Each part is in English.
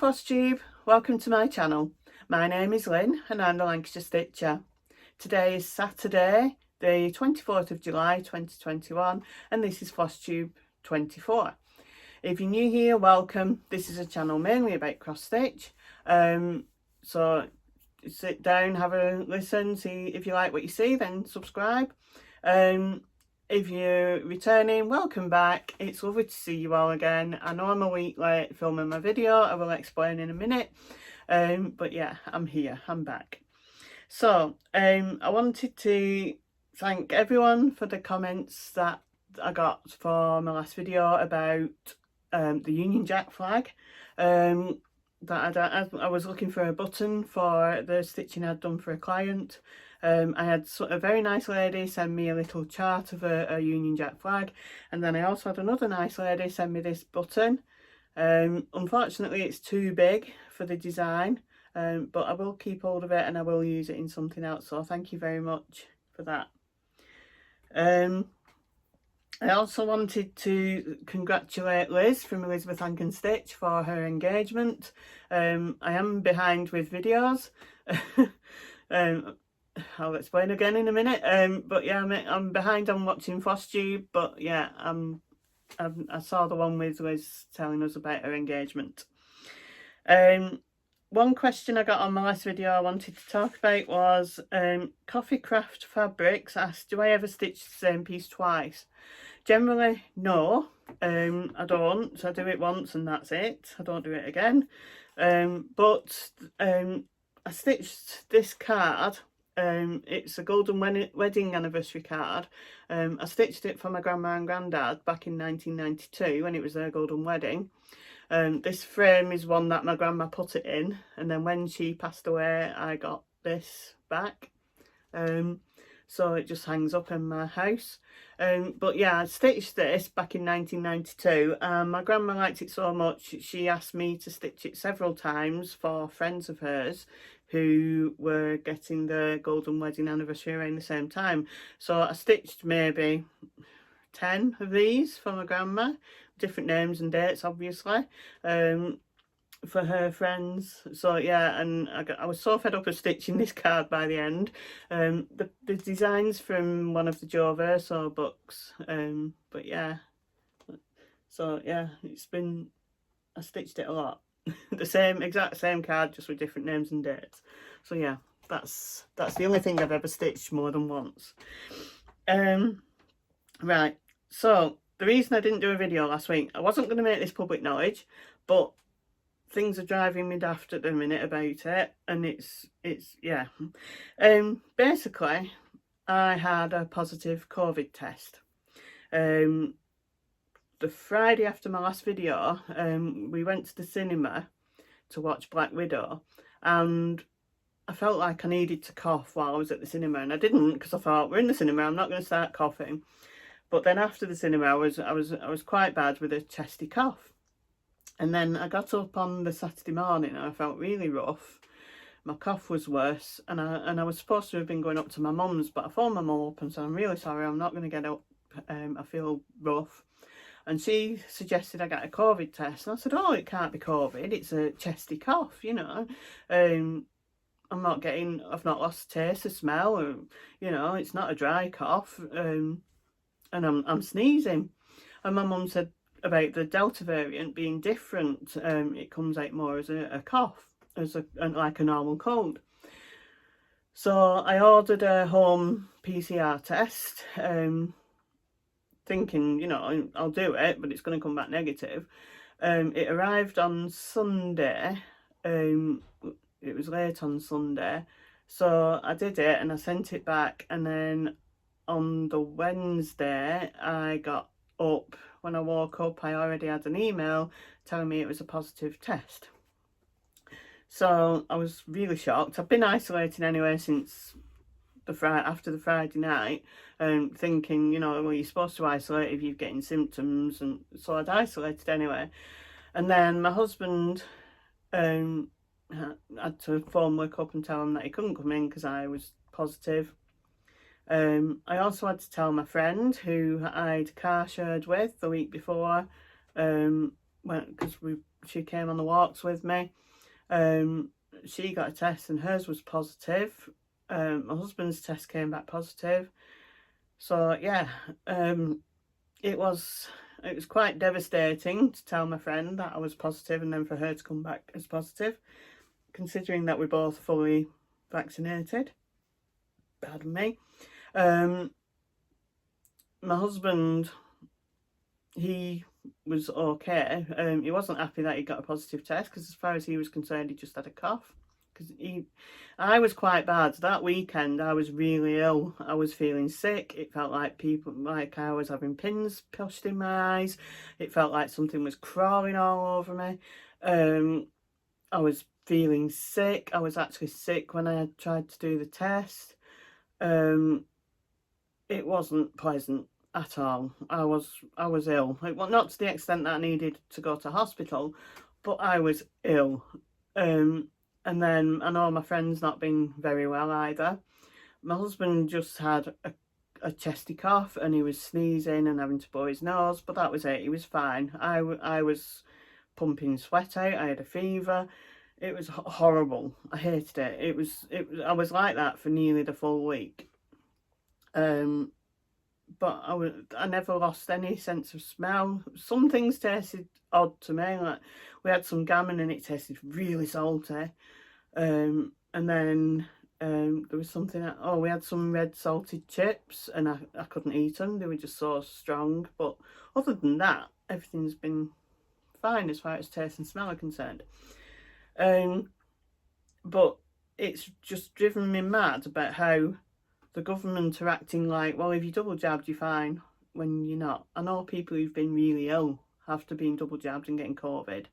Flosstube, welcome to my channel. My name is Lynn and I'm the Lancashire Stitcher. Today is Saturday the 24th of July 2021 and this is Flosstube 24. If you're new here, welcome. This is a channel mainly about cross stitch. So sit down, have a listen, see if you like what you see, then subscribe. If you're returning, welcome back. It's lovely to see you all again. I know I'm a week late filming my video. I will explain in a minute. But yeah, I'm here. I'm back. So I wanted to thank everyone for the comments that I got for my last video about the Union Jack flag. That I was looking for a button for the stitching I'd done for a client. I had a very nice lady send me a little chart of a Union Jack flag, and then I also had another nice lady send me this button. Unfortunately it's too big for the design, but I will keep hold of it and I will use it in something else, so thank you very much for that. I also wanted to congratulate Liz from Elizabeth Ann Stitch for her engagement. I am behind with videos. I'll explain again in a minute. But yeah, I'm behind on watching Flosstube, but yeah, I saw the one with Liz telling us about her engagement. One question I got on my last video I wanted to talk about was Coffee Craft Fabrics asked, do I ever stitch the same piece twice? Generally, no, I don't. So I do it once and that's it. I don't do it again. But I stitched this card. It's a golden wedding anniversary card. I stitched it for my grandma and granddad back in 1992 when it was their golden wedding. This frame is one that my grandma put it in, and then when she passed away I got this back. So it just hangs up in my house. But yeah, I stitched this back in 1992 and my grandma liked it so much she asked me to stitch it several times for friends of hers who were getting the golden wedding anniversary around the same time. So I stitched maybe 10 of these for my grandma, different names and dates obviously, for her friends. So yeah, and I was so fed up of stitching this card by the end. The design's from one of the Joe Verso books, but yeah, so yeah, I stitched it a lot. The exact same card, just with different names and dates. So yeah, that's the only thing I've ever stitched more than once. Right, so the reason I didn't do a video last week, I wasn't going to make this public knowledge, but things are driving me daft at the minute about it, and it's yeah. Basically I had a positive COVID test. The Friday after my last video, we went to the cinema to watch Black Widow, and I felt like I needed to cough while I was at the cinema, and I didn't, because I thought, we're in the cinema, I'm not going to start coughing. But then after the cinema I was quite bad with a chesty cough. And then I got up on the Saturday morning and I felt really rough. My cough was worse, and I was supposed to have been going up to my mum's, but I phoned my mum up and said, I'm really sorry, I'm not going to get up, I feel rough. And she suggested I get a COVID test, and I said, oh, it can't be COVID, it's a chesty cough, you know. I've not lost taste or smell, or, you know, it's not a dry cough, and I'm sneezing. And my mum said about the Delta variant being different, it comes out more as a cough, like a normal cold. So I ordered a home PCR test, thinking, you know, I'll do it, but it's going to come back negative. It arrived on Sunday. It was late on Sunday, so I did it and I sent it back, and then on the Wednesday I got up. When I woke up I already had an email telling me it was a positive test. So I was really shocked. I've been isolating anyway since after the Friday night, thinking, you know, well, you're supposed to isolate if you're getting symptoms, and so I'd isolated anyway. And then my husband had to phone work up and tell him that he couldn't come in because I was positive. I also had to tell my friend who I'd car shared with the week before, because we she came on the walks with me. She got a test and hers was positive. My husband's test came back positive. So yeah, it was quite devastating to tell my friend that I was positive and then for her to come back as positive, considering that we're both fully vaccinated. Pardon me. My husband, he was okay. He wasn't happy that he got a positive test because as far as he was concerned, he just had a cough. Because I was quite bad. That weekend I was really ill. I was feeling sick. It felt like I was having pins pushed in my eyes. It felt like something was crawling all over me. I was feeling sick. I was actually sick when I tried to do the test. It wasn't pleasant at all. I was ill. Well, not to the extent that I needed to go to hospital, but I was ill. And then I know my friend's not been very well either. My husband just had a chesty cough and he was sneezing and having to blow his nose, but that was it. He was fine. I was pumping sweat out. I had a fever. It was horrible. I hated it. I was like that for nearly the full week. But I never lost any sense of smell. Some things tasted odd to me, like we had some gammon and it tasted really salty. And then there was something, we had some red salted chips and I couldn't eat them. They were just so strong. But other than that, everything's been fine as far as taste and smell are concerned. But it's just driven me mad about how the government are acting like, well, if you're double jabbed, you're fine, when you're not. I know people who've been really ill after being double jabbed and getting COVID.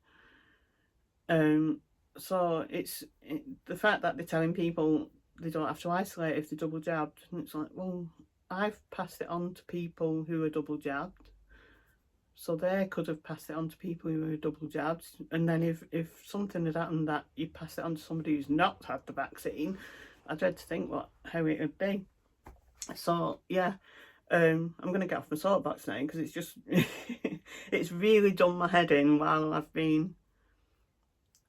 So it's the fact that they're telling people they don't have to isolate if they're double jabbed. And it's like, well, I've passed it on to people who are double jabbed. So they could have passed it on to people who were double jabbed. And then if something had happened that you pass it on to somebody who's not had the vaccine, I dread to think how it would be. So yeah, I'm going to get off my soapbox now because it's just, it's really done my head in while I've been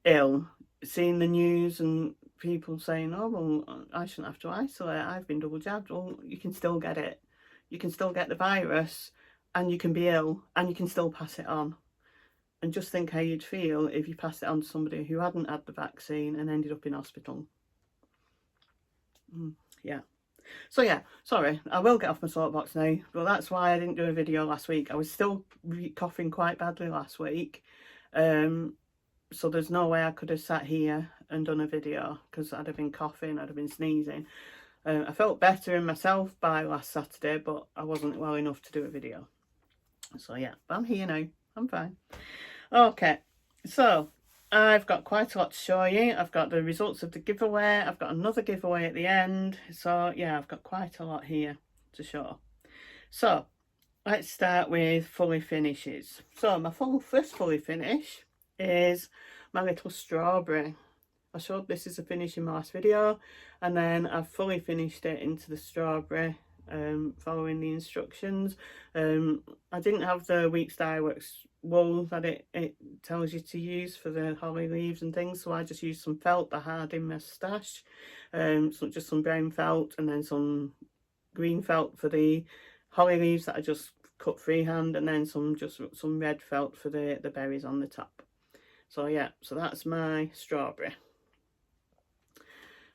ill, seeing the news and people saying, oh, well, I shouldn't have to isolate, I've been double jabbed. Well, you can still get it. You can still get the virus and you can be ill and you can still pass it on. And just think how you'd feel if you passed it on to somebody who hadn't had the vaccine and ended up in hospital. Yeah. So yeah, sorry, I will get off my soapbox now, but that's why I didn't do a video last week. I was still coughing quite badly last week, so there's no way I could have sat here and done a video because I'd have been coughing, I'd have been sneezing. I felt better in myself by last Saturday, but I wasn't well enough to do a video. So yeah, but I'm here now, I'm fine. Okay, so I've got quite a lot to show you. I've got the results of the giveaway. I've got another giveaway at the end. So yeah, I've got quite a lot here to show. So let's start with fully finishes. So my first fully finish is my little strawberry. I showed this as a finish in my last video and then I've fully finished it into the strawberry, following the instructions. I didn't have the Weeks Dye Works wool that it tells you to use for the holly leaves and things, so I just used some felt that I had in my stash, so just some brown felt and then some green felt for the holly leaves that I just cut freehand, and then some red felt for the berries on the top. So yeah, so that's my strawberry.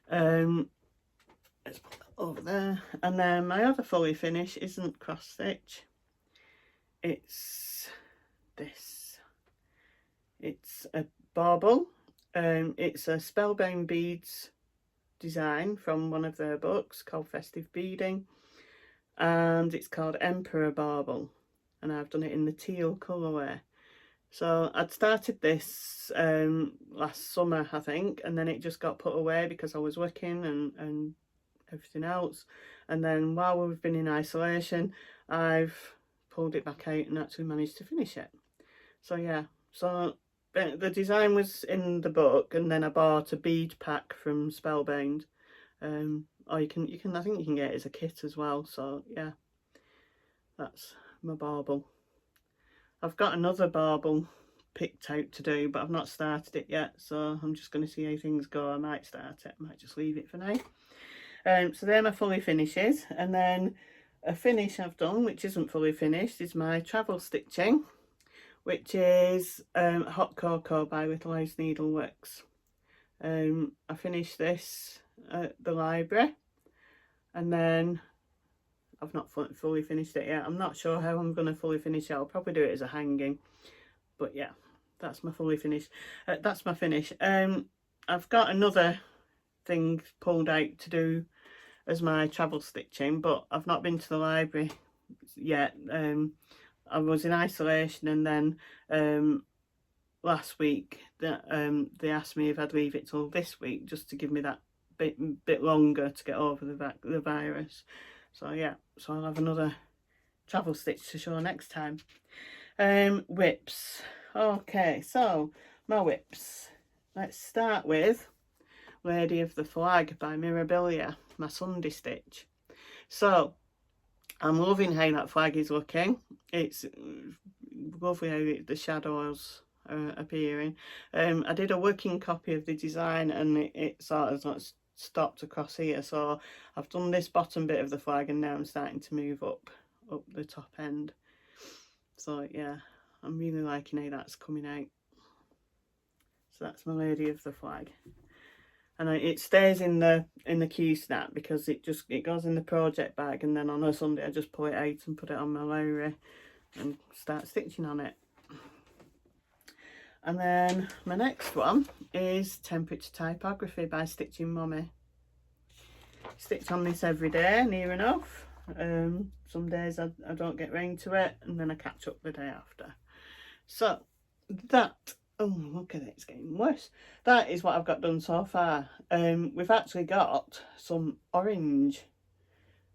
Let's put that over there. And then my other fully finish isn't cross stitch, it's this. It's a bauble. It's a Spellbound Beads design from one of their books called Festive Beading, and it's called Emperor Bauble, and I've done it in the teal colourway. So I'd started this last summer, I think, and then it just got put away because I was working and everything else. And then while we've been in isolation, I've pulled it back out and actually managed to finish it. So yeah, so the design was in the book, and then I bought a bead pack from Spellbound. Or you can I think you can get it as a kit as well. So yeah, that's my bauble. I've got another bauble picked out to do, but I've not started it yet, so I'm just going to see how things go. I might start it, I might just leave it for now. So they're my fully finishes, and then a finish I've done which isn't fully finished is my travel stitching, which is Hot Cocoa by Little House Needleworks. I finished this at the library, and then I've not fully finished it yet. I'm not sure how I'm going to fully finish it. I'll probably do it as a hanging, but yeah, that's my fully finish. That's my finish. I've got another thing pulled out to do as my travel stitching, but I've not been to the library yet. I was in isolation, and then last week that they asked me if I'd leave it till this week just to give me that bit longer to get over the virus. So yeah, so I'll have another travel stitch to show next time. Whips. Okay, so my whips. Let's start with Lady of the Flag by Mirabilia, my Sunday stitch. So I'm loving how that flag is looking. It's lovely how the shadows are appearing. I did a working copy of the design, and it sort of stopped across here, so I've done this bottom bit of the flag, and now I'm starting to move up the top end. So yeah, I'm really liking how that's coming out. So that's my Lady of the Flag, and it stays in the Q snap because it goes in the project bag, and then on a Sunday I just pull it out and put it on my Lowry and start stitching on it. And then my next one is Temperature Typography by Stitchin Mummy. Stitch on this every day, near enough. Some days I don't get round to it, and then I catch up the day after. So that, oh look at it, it's getting worse. That is what I've got done so far. We've actually got some orange.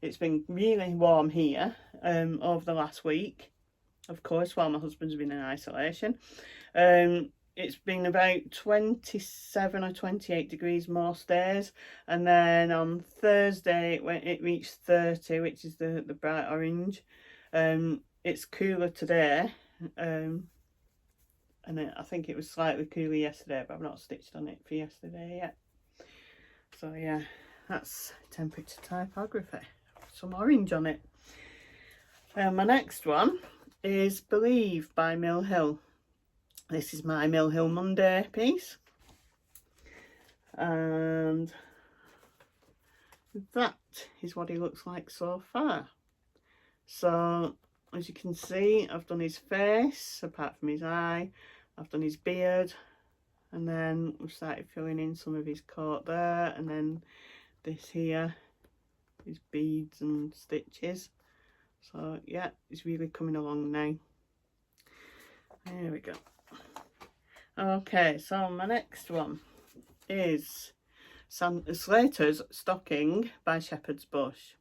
It's been really warm here over the last week, of course, while my husband's been in isolation. It's been about 27 or 28 degrees most days, and then on Thursday when it reached 30, which is the bright orange. It's cooler today, and I think it was slightly cooler yesterday, but I've not stitched on it for yesterday yet. So yeah, that's Temperature Typography, some orange on it. My next one is Believe by Mill Hill. This is my Mill Hill Monday piece, and that is what he looks like so far. So as you can see, I've done his face apart from his eye, I've done his beard, and then we've started filling in some of his coat there, and then this here, his beads and stitches. So yeah, it's really coming along now. There we go. Okay, so my next one is Slater's Stocking by Shepherd's Bush.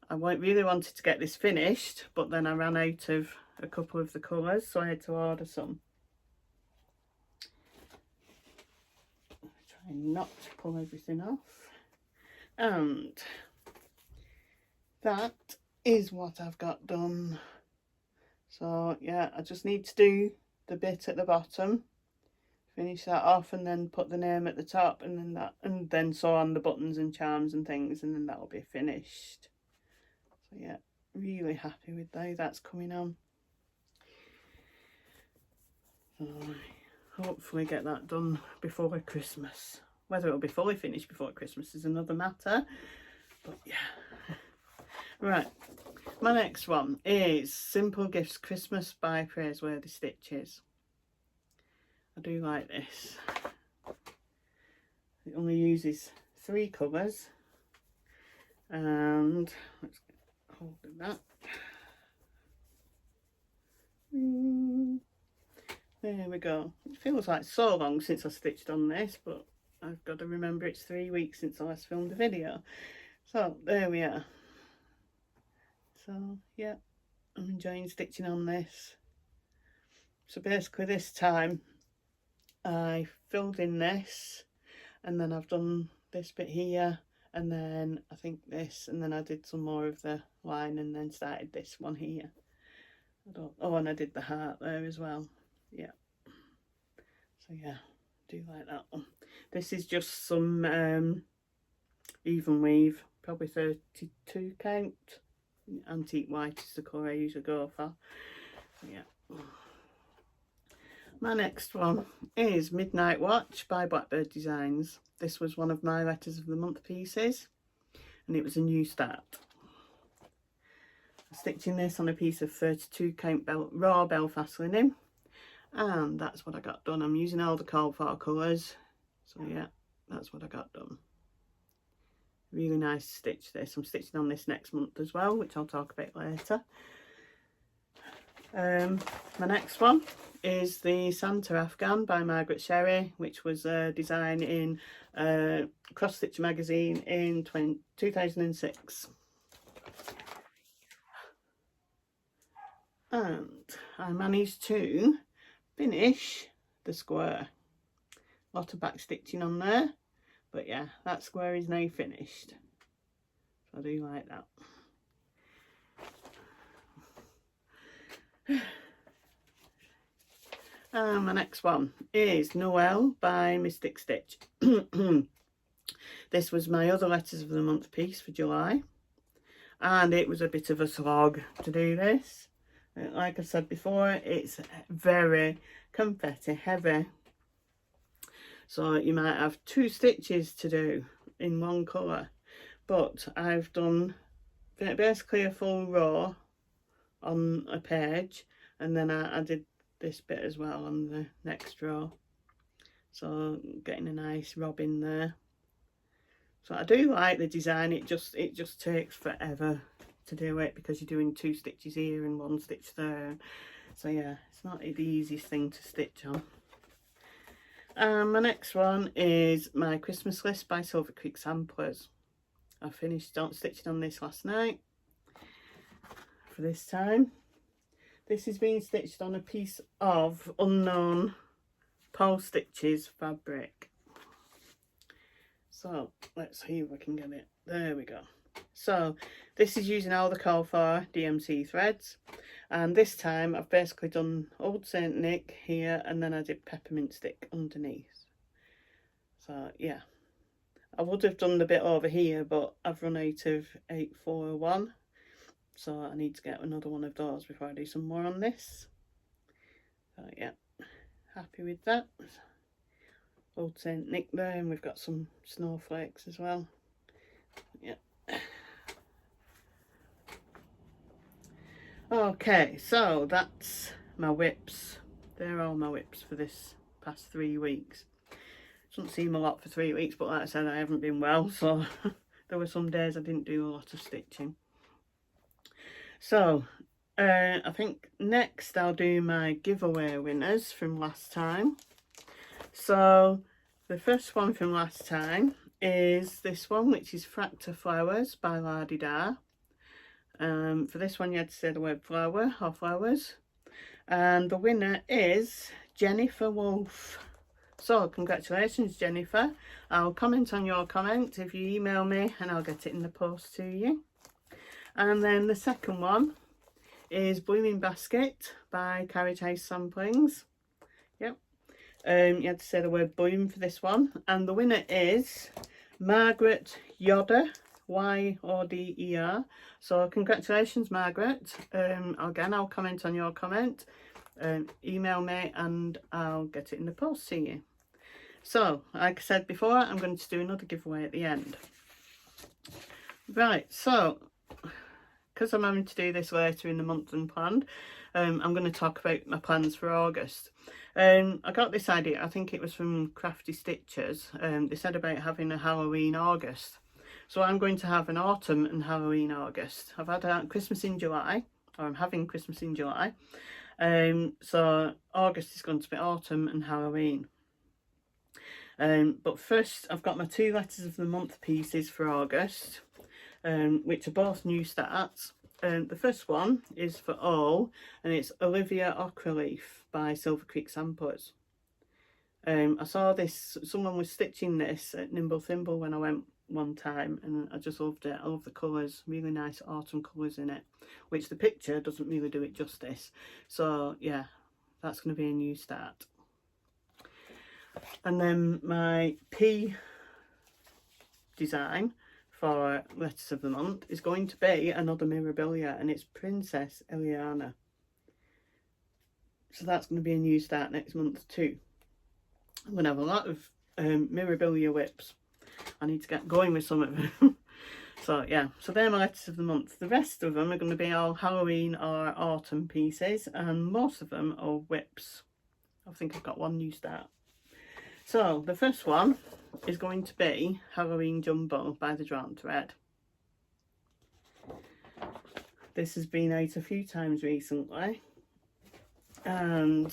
I really wanted to get this finished, but then I ran out of a couple of the colours, so I had to order some. Try not to pull everything off. And that is what I've got done. So yeah, I just need to do the bit at the bottom, finish that off, and then put the name at the top, and then sew on the buttons and charms and things, and then that'll be finished. So yeah, really happy with how that's coming on. So hopefully get that done before Christmas. Whether it'll be fully finished before Christmas is another matter, but yeah. Right, my next one is Simple Gifts Christmas by Praiseworthy Stitches. I do like this. It only uses 3 colours, and let's get hold of that. There we go. It feels like so long since I stitched on this, but I've got to remember it's 3 weeks since I last filmed a video. So there we are. So yeah, I'm enjoying stitching on this. So basically this time I filled in this, and then I've done this bit here, and then I think this, and then I did some more of the line, and then started this one here. Oh, and I did the heart there as well. Yeah, so yeah, do like that one. This is just some even weave, probably 32 count. Antique white is the colour I usually go for. Yeah. My next one is Midnight Watch by Blackbird Designs. This was one of my letters of the month pieces, and it was a new start. I'm stitching this on a piece of 32 count raw Belfast linen, and that's what I got done. I'm using all the called for colours, so yeah, that's what I got done. Really nice stitch this. I'm stitching on this next month as well, which I'll talk about later. My next one is the Santa Afghan by Margaret Sherry, which was a design in Cross Stitch magazine in 2006. And I managed to finish the square. A lot of back stitching on there, but yeah, that square is now finished. So I do like that. And my next one is Noelle by Mystic Stitch. This was my other letters of the month piece for July, and it was a bit of a slog to do this. Like I said before, it's very confetti heavy, so you might have 2 stitches to do in one colour, but I've done basically a full row on a page, and then I did this bit as well on the next row, so getting a nice robin there. So I do like the design. It just takes forever to do it because you're doing 2 stitches here and 1 stitch there, so yeah, it's not the easiest thing to stitch on. My next one is my Christmas list by Silver Creek Samplers. I finished stitching on this last night for this time. This is being stitched on a piece of unknown Pole Stitches fabric. So let's see if we can get it. There we go. So this is using all the call for DMC threads, and this time I've basically done Old Saint Nick here, and then I did peppermint stick underneath. So yeah, I would have done the bit over here, but I've run out of 841, so I need to get another one of those before I do some more on this. So yeah, happy with that. Old Saint Nick there, and we've got some snowflakes as well. Yeah. Okay, so that's my whips. They're all my whips for this past 3 weeks. Doesn't seem a lot for 3 weeks, but like I said, I haven't been well, so there were some days I didn't do a lot of stitching. So I think next I'll do my giveaway winners from last time. So the first one from last time is this one, which is Fractal Flowers by La-di-da. For this one you had to say the word flower or flowers, and the winner is Jennifer Wolf. So congratulations, Jennifer. I'll comment on your comment if you email me, and I'll get it in the post to you. And then the second one is Blooming Basket by Carriage House Samplings. Yep. You had to say the word bloom for this one, and the winner is Margaret Yoder, Y-O-D-E-R. So congratulations, Margaret. Again, I'll comment on your comment. Email me and I'll get it in the post to you. So like I said before, I'm going to do another giveaway at the end. Right, so because I'm having to do this later in the month than planned, I'm going to talk about my plans for August. I got this idea, I think it was from Crafty Stitchers. They said about having a Halloween August. So I'm going to have an autumn and Halloween August. I've had Christmas in July, or I'm having Christmas in July. So August is going to be autumn and Halloween. But first I've got my 2 letters of the month pieces for August, which are both new starts. The first one is for all, and it's Olivia Ochre Leaf by Silver Creek Samplers. I saw this, someone was stitching this at Nimble Thimble when I went one time, and I just loved it. I love the colours, really nice autumn colours in it, which the picture doesn't really do it justice. So yeah, that's going to be a new start. And then my P design for Letters of the Month is going to be another Mirabilia, and it's Princess Eliana. So that's going to be a new start next month too. I'm going to have a lot of Mirabilia whips. I need to get going with some of them. So yeah, so they're my Letters of the Month. The rest of them are going to be all Halloween or autumn pieces, and most of them are whips. I think I've got one new start. So the first one is going to be Halloween Jumbo by the Drawn Thread. This has been out a few times recently, and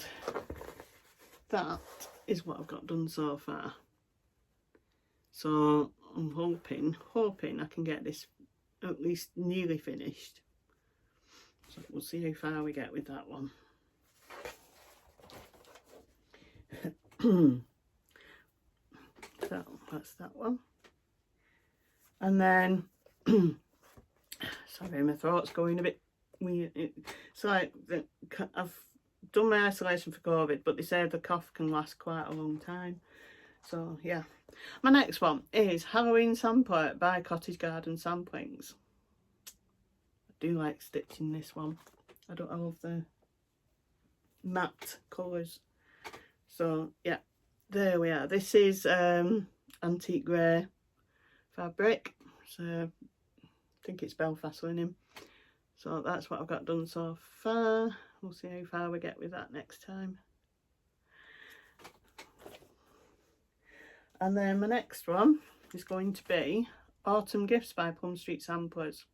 that is what I've got done so far. So I'm hoping I can get this at least nearly finished. So we'll see how far we get with that one. So that's that one. And then sorry, my throat's going a bit weird. It's like I've done my isolation for COVID, but they say the cough can last quite a long time. So yeah, my next one is Halloween Sampler by Cottage Garden Samplings. I do like stitching this one. I love the matte colours. So yeah, there we are. This is antique grey fabric. So I think it's Belfast linen. So that's what I've got done so far. We'll see how far we get with that next time. And then my next one is going to be Autumn Gifts by Plum Street Samplers.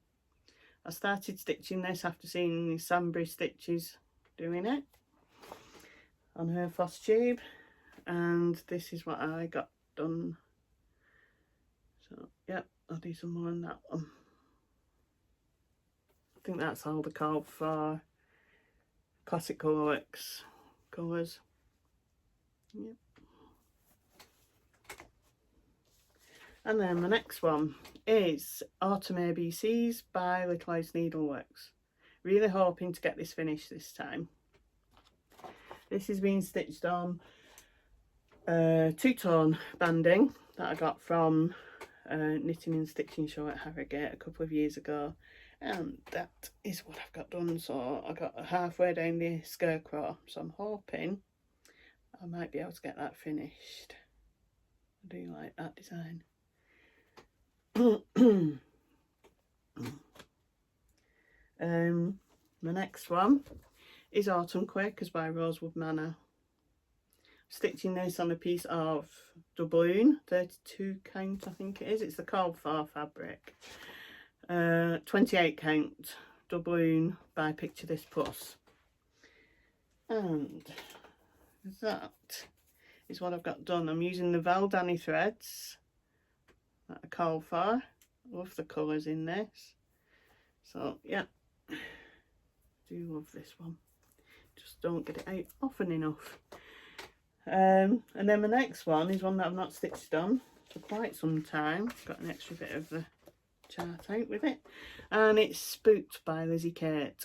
I started stitching this after seeing the Sandbury Stitches doing it on her Flosstube, and this is what I got done. So yep, I'll do some more on that one. I think that's all the call for Classic Colourworks colours. Yep. And then my next one is Autumn ABCs by Little House Needleworks. Really hoping to get this finished this time. This has been stitched on two-tone banding that I got from Knitting and Stitching Show at Harrogate a couple of years ago, and that is what I've got done. So I got halfway down the scarecrow, so I'm hoping I might be able to get that finished. I do like that design. My next one is Autumn Quakers by Rosewood Manor. Stitching this on a piece of doubloon, 32 count I think it is. It's the called for fabric. 28 count doubloon by Picture This Puss. And that is what I've got done. I'm using the Valdani threads that I call for. Love the colours in this. So yeah, do love this one. Just don't get it out often enough. And then my next one is one that I've not stitched on for quite some time. Got an extra bit of the chart out with it, and it's Spooked by Lizzie Kate.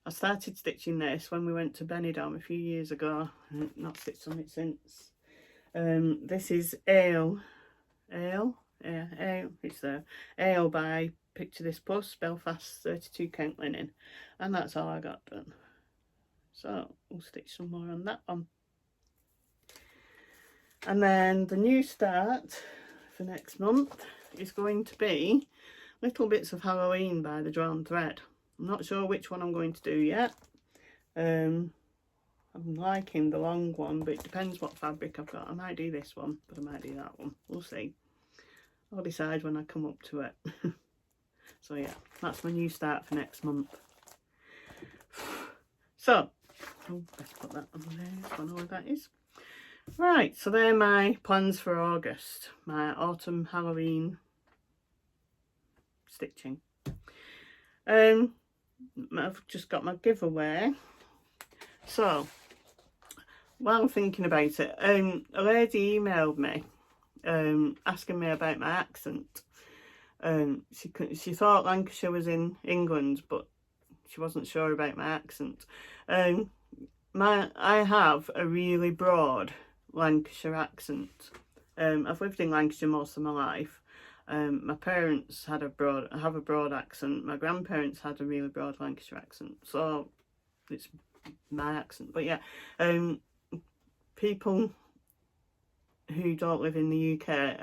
I started stitching this when we went to Benidorm a few years ago. Not stitched on it since. This is Ale, it's there. Ale by Picture This Puss, Belfast 32 count linen, and that's all I got done. So we'll stitch some more on that one. And then the new start for next month is going to be Little Bits of Halloween by the Drawn Thread. I'm not sure which one I'm going to do yet. I'm liking the long one, but it depends what fabric I've got. I might do this one, but I might do that one. We'll see. I'll decide when I come up to it. So yeah, that's my new start for next month. So, let's put that on there, I know where that is. Right, so they're my plans for August. My autumn Halloween stitching. I've just got my giveaway. So, while I'm thinking about it, a lady emailed me asking me about my accent. She thought Lancashire was in England, but she wasn't sure about my accent. I have a really broad Lancashire accent. I've lived in Lancashire most of my life. My parents have a broad accent. My grandparents had a really broad Lancashire accent, so it's my accent. But yeah, people who don't live in the UK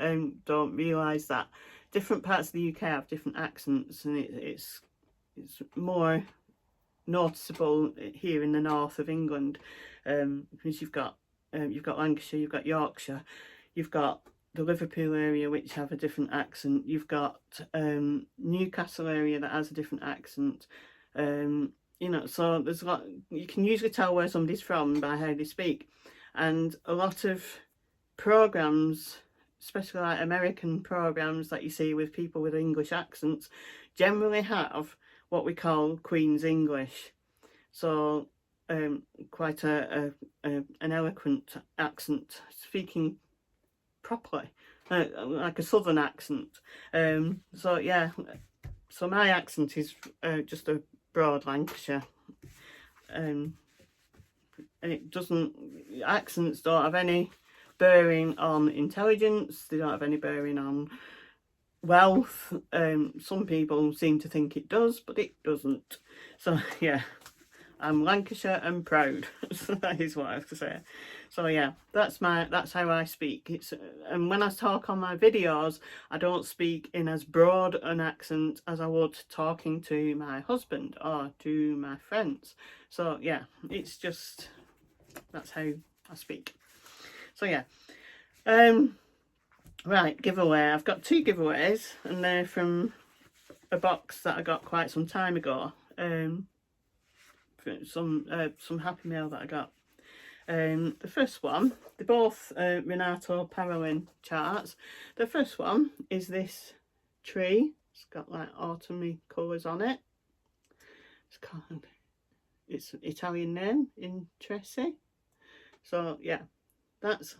don't realise that different parts of the UK have different accents, and it's more noticeable here in the north of England, because you've got Lancashire, you've got Yorkshire, you've got the Liverpool area which have a different accent, you've got Newcastle area that has a different accent, you know, so there's a lot. You can usually tell where somebody's from by how they speak, and a lot of programs, especially like American programs that you see with people with English accents, generally have what we call Queen's English, so quite an eloquent accent, speaking properly, like a southern accent. So yeah, so my accent is just a broad Lancashire, and it doesn't, accents don't have any bearing on intelligence, they don't have any bearing on wealth. Some people seem to think it does, but it doesn't. So yeah, I'm Lancashire and proud. So that is what I have to say. So yeah, that's how I speak. It's and when I talk on my videos, I don't speak in as broad an accent as I would talking to my husband or to my friends. So yeah, it's just, that's how I speak. So yeah, right, giveaway. I've got 2 giveaways, and they're from a box that I got quite some time ago. Some Happy Mail that I got. The first one, they're both Renato Parolin charts. The first one is this tree. It's got like autumny colours on it. It's Italian name in Tracy. So yeah, that's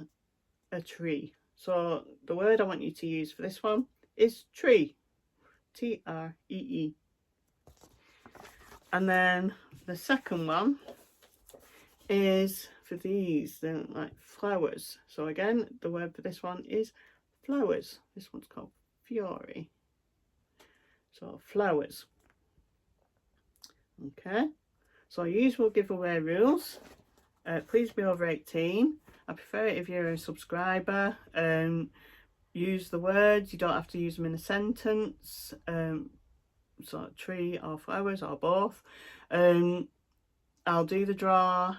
a tree. So the word I want you to use for this one is tree. T-R-E-E. And then the second one is for these, they're like flowers. So again, the word for this one is flowers. This one's called Fury. So flowers. Okay, so usual giveaway rules. Please be over 18. I prefer it if you're a subscriber. Use the words, you don't have to use them in a sentence. So tree or flowers or both. I'll do the draw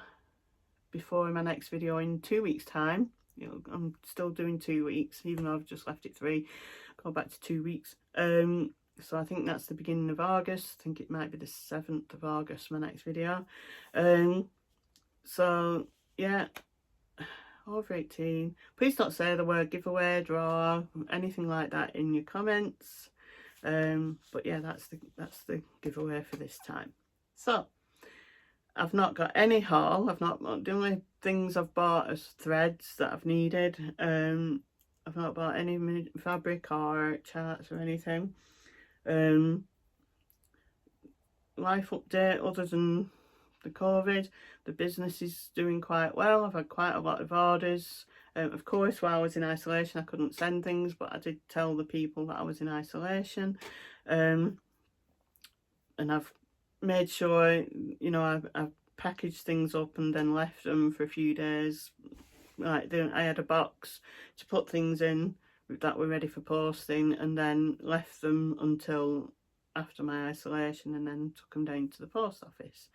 before my next video in 2 weeks time. You know, I'm still doing 2 weeks, even though I've just left it 3. Go back to 2 weeks. So I think that's the beginning of August. I think it might be the 7th of August, my next video. So yeah, over 18. Please don't say the word giveaway, draw, anything like that in your comments. But yeah, that's the giveaway for this time. So I've not got any haul. The only things I've bought as threads that I've needed. I've not bought any fabric or charts or anything. Life update, other than the COVID, the business is doing quite well. I've had quite a lot of orders. Of course, while I was in isolation, I couldn't send things, but I did tell the people that I was in isolation. And I've made sure, you know, I've packaged things up and then left them for a few days. Like, I had a box to put things in that were ready for posting, and then left them until after my isolation, and then took them down to the post office.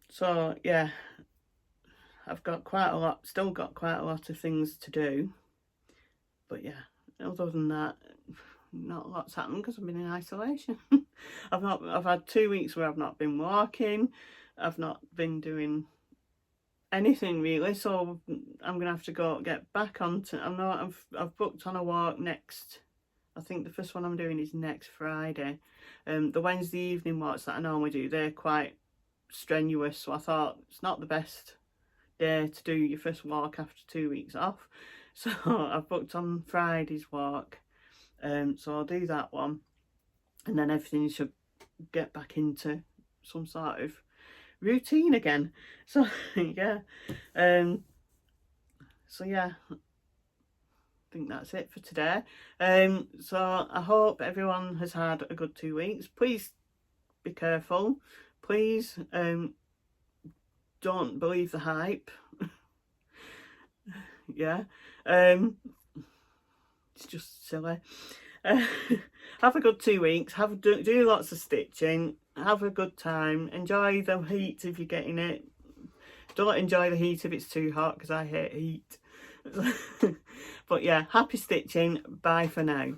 So yeah, I've got quite a lot, still got quite a lot of things to do, but yeah, other than that, not a lot's happened because I've been in isolation. I've had 2 weeks where I've not been walking, I've not been doing anything really, so I'm gonna have to get back onto, I've booked on a walk next, I think the first one I'm doing is next Friday. The Wednesday evening walks that I normally do, they're quite strenuous, so I thought it's not the best day to do your first walk after 2 weeks off, so I've booked on Friday's walk. So I'll do that one, and then everything should get back into some sort of routine again. So yeah, so yeah, I think that's it for today. So I hope everyone has had a good 2 weeks. Please be careful. Please don't believe the hype. Yeah, it's just silly. Have a good 2 weeks. Do lots of stitching. Have a good time. Enjoy the heat if you're getting it. Don't enjoy the heat if it's too hot, because I hate heat. But yeah, happy stitching. Bye for now.